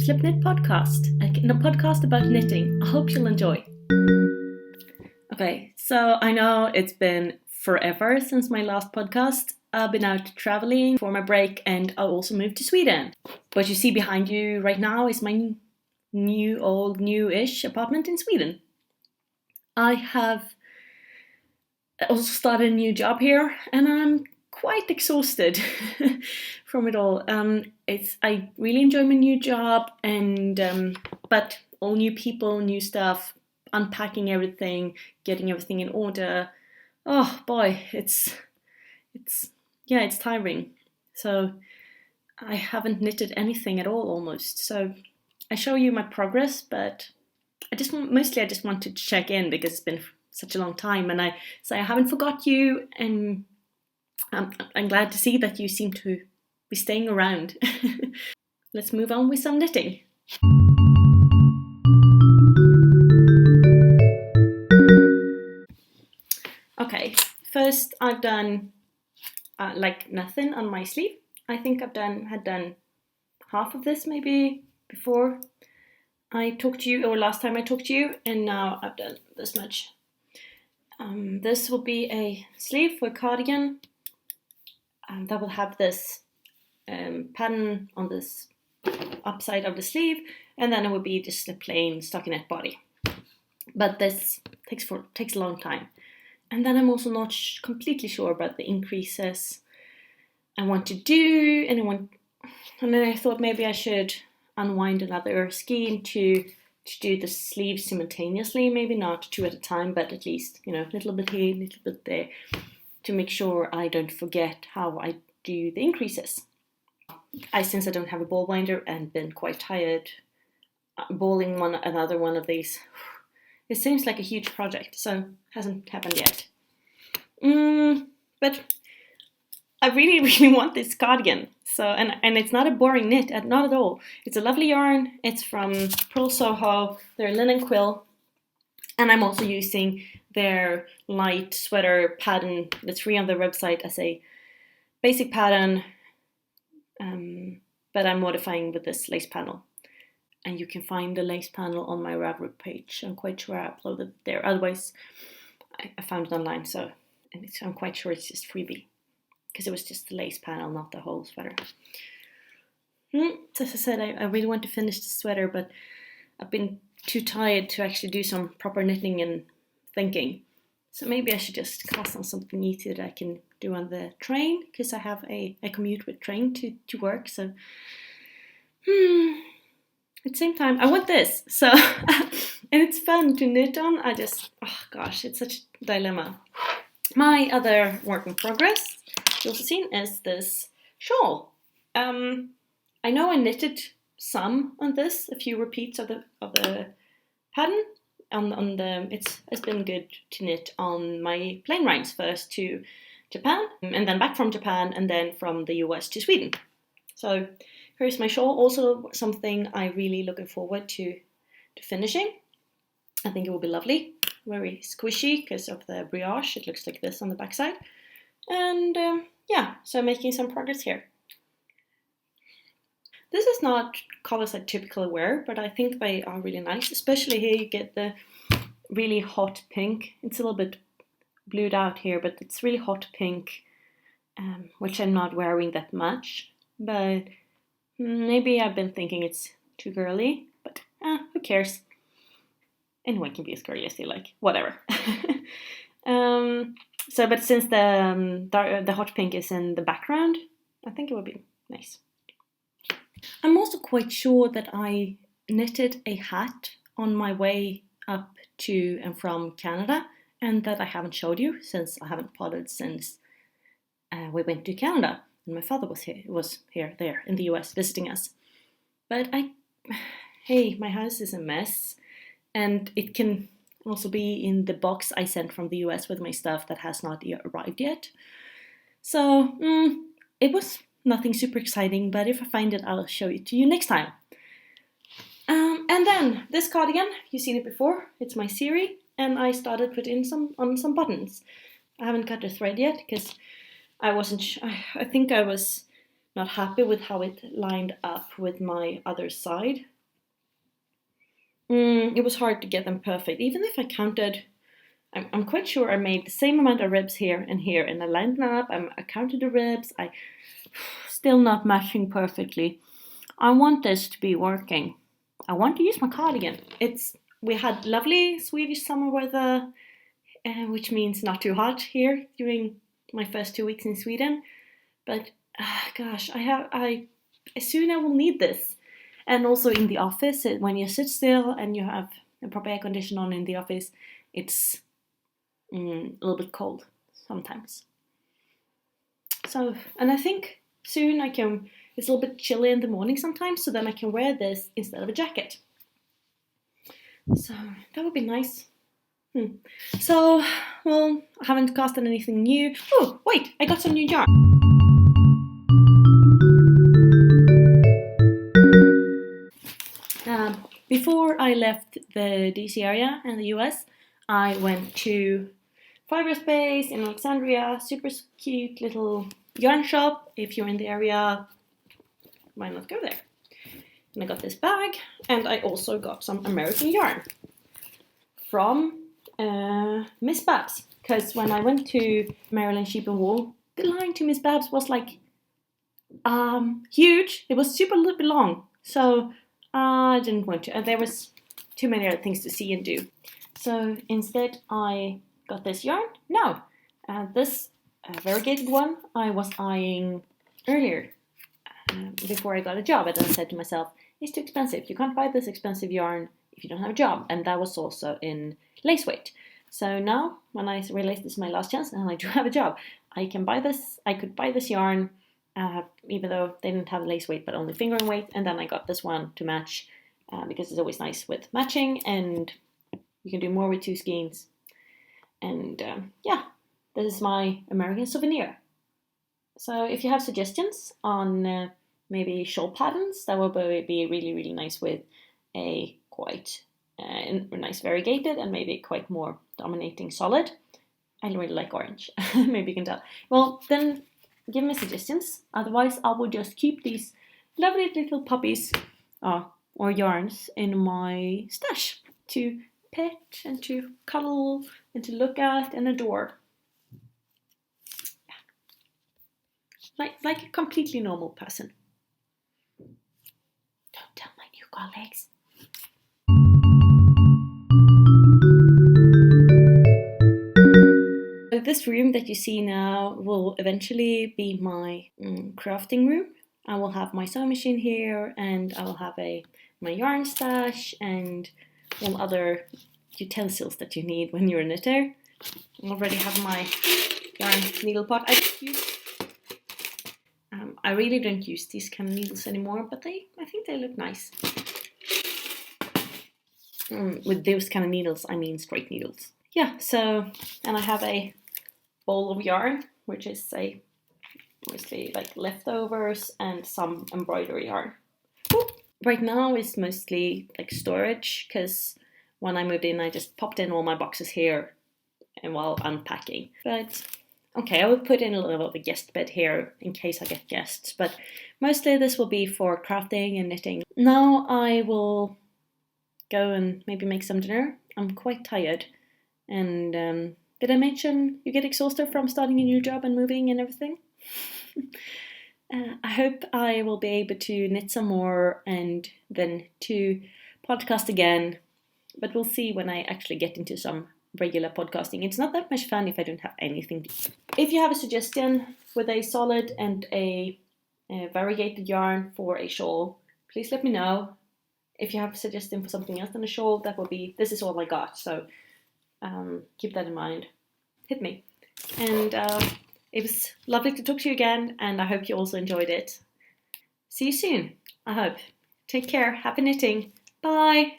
Slip Knit Podcast, a podcast about knitting. I hope you'll enjoy. Okay, so I know it's been forever since my last podcast. I've been out traveling for my break and I also moved to Sweden. What you see behind you right now is my new-ish apartment in Sweden. I have also started a new job here and I'm quite exhausted from it all. I really enjoy my new job, and but all new people, new stuff, unpacking everything, getting everything in order. Oh boy, it's tiring. So I haven't knitted anything at all almost. So I show you my progress, but I just wanted to check in because it's been such a long time, and I haven't forgot you, and I'm glad to see that you seem to be staying around. Let's move on with some knitting. Okay, first I've done like nothing on my sleeve. I think had done half of this maybe before I talked to you, or last time I talked to you, and now I've done this much. This will be a sleeve for a cardigan. That will have this pattern on this upside of the sleeve, and then it will be just a plain stockinette body. But this takes a long time. And then I'm also not completely sure about the increases I want to do, and then I thought maybe I should unwind another skein to do the sleeves simultaneously, maybe not two at a time, but at least, a little bit here, a little bit there, to make sure I don't forget how I do the increases. Since I don't have a ball winder and been quite tired balling another one of these, it seems like a huge project, so hasn't happened yet. But I really, really want this cardigan. So, and it's not a boring knit, not at all. It's a lovely yarn. It's from Pearl Soho. They're linen quill, and I'm also using their light sweater pattern that's free on their website as a basic pattern, but I'm modifying with this lace panel. And you can find the lace panel on my Ravelry page. I'm quite sure I uploaded it there. Otherwise, I found it online, so I'm quite sure it's just freebie, because it was just the lace panel, not the whole sweater. So as I said, I really want to finish the sweater, but I've been too tired to actually do some proper knitting and thinking. So maybe I should just cast on something easy that I can do on the train, because I have I commute with train to work. So at the same time, I want this. So and it's fun to knit on. It's such a dilemma. My other work in progress, you also seen, is this shawl. I know I knitted some on this, a few repeats of the pattern. It's been good to knit on my plane rides, first to Japan, and then back from Japan, and then from the US to Sweden. So here's my shawl, also something I really looking forward to finishing. I think it will be lovely, very squishy because of the brioche. It looks like this on the backside, and so I'm making some progress here. This is not colors I typically wear, but I think they are really nice. Especially here you get the really hot pink. It's a little bit blued out here, but it's really hot pink, which I'm not wearing that much. But maybe I've been thinking it's too girly, but who cares? Anyone can be as girly as they like, whatever. But since the hot pink is in the background, I think it would be nice. I'm also quite sure that I knitted a hat on my way up to and from Canada, and that I haven't showed you since I haven't potted since we went to Canada, and my father was here there in the US visiting us. But my house is a mess, and it can also be in the box I sent from the US with my stuff that has not arrived yet. So it was nothing super exciting, but if I find it, I'll show it to you next time. And then this cardigan, you've seen it before. It's my series, and I started putting on some buttons. I haven't cut the thread yet because I think I was not happy with how it lined up with my other side. It was hard to get them perfect. Even if I counted, I'm quite sure I made the same amount of ribs here, and I lined them up. I counted the ribs. I still not matching perfectly. I want this to be working. I want to use my cardigan. We had lovely Swedish summer weather, which means not too hot here during my first 2 weeks in Sweden. But gosh, I soon I will need this. And also in the office, when you sit still and you have a proper air condition on in the office, it's a little bit cold sometimes. So, and I think soon it's a little bit chilly in the morning sometimes, so then I can wear this instead of a jacket. So that would be nice. So, well, I haven't casted anything new. Oh, wait, I got some new yarn. Before I left the DC area in the US, I went to Fiber Space in Alexandria, super cute little yarn shop. If you're in the area, why not go there? And I got this bag, and I also got some American yarn from Miss Babs. Because when I went to Maryland Sheep and Wool, the line to Miss Babs was like huge. It was super little bit long, so I didn't want to. And there was too many other things to see and do. So instead, I got this yarn. No, this variegated one I was eyeing earlier before I got a job, and then I said to myself, it's too expensive. You can't buy this expensive yarn if you don't have a job. And that was also in lace weight. So now, when I realized this is my last chance and I do have a job, I can buy this. I could buy this yarn, even though they didn't have lace weight but only fingering weight. And then I got this one to match because it's always nice with matching, and you can do more with 2 skeins. And yeah, this is my American souvenir. So if you have suggestions on maybe shawl patterns, that would be really, really nice with a quite nice variegated and maybe quite more dominating solid. I really like orange. Maybe you can tell. Well, then give me suggestions. Otherwise, I will just keep these lovely little puppies or yarns in my stash to pet and to cuddle and to look at and adore. Like a completely normal person. Don't tell my new colleagues. So this room that you see now will eventually be my crafting room. I will have my sewing machine here, and I will have my yarn stash and all other utensils that you need when you're a knitter. I already have my yarn needle pot. I really don't use these kind of needles anymore, but I think they look nice. With those kind of needles, I mean straight needles. Yeah, so, and I have a bowl of yarn, which is mostly like leftovers and some embroidery yarn. Right now it's mostly like storage, because when I moved in, I just popped in all my boxes here and while unpacking. But okay, I will put in a little of a guest bed here in case I get guests, but mostly this will be for crafting and knitting. Now I will go and maybe make some dinner. I'm quite tired. And did I mention you get exhausted from starting a new job and moving and everything? I hope I will be able to knit some more and then to podcast again. But we'll see when I actually get into some regular podcasting. It's not that much fun if I don't have anything. If you have a suggestion with a solid and a variegated yarn for a shawl, please let me know. If you have a suggestion for something else than a shawl, this is all I got. So keep that in mind. Hit me. And it was lovely to talk to you again, and I hope you also enjoyed it. See you soon, I hope. Take care. Happy knitting. Bye.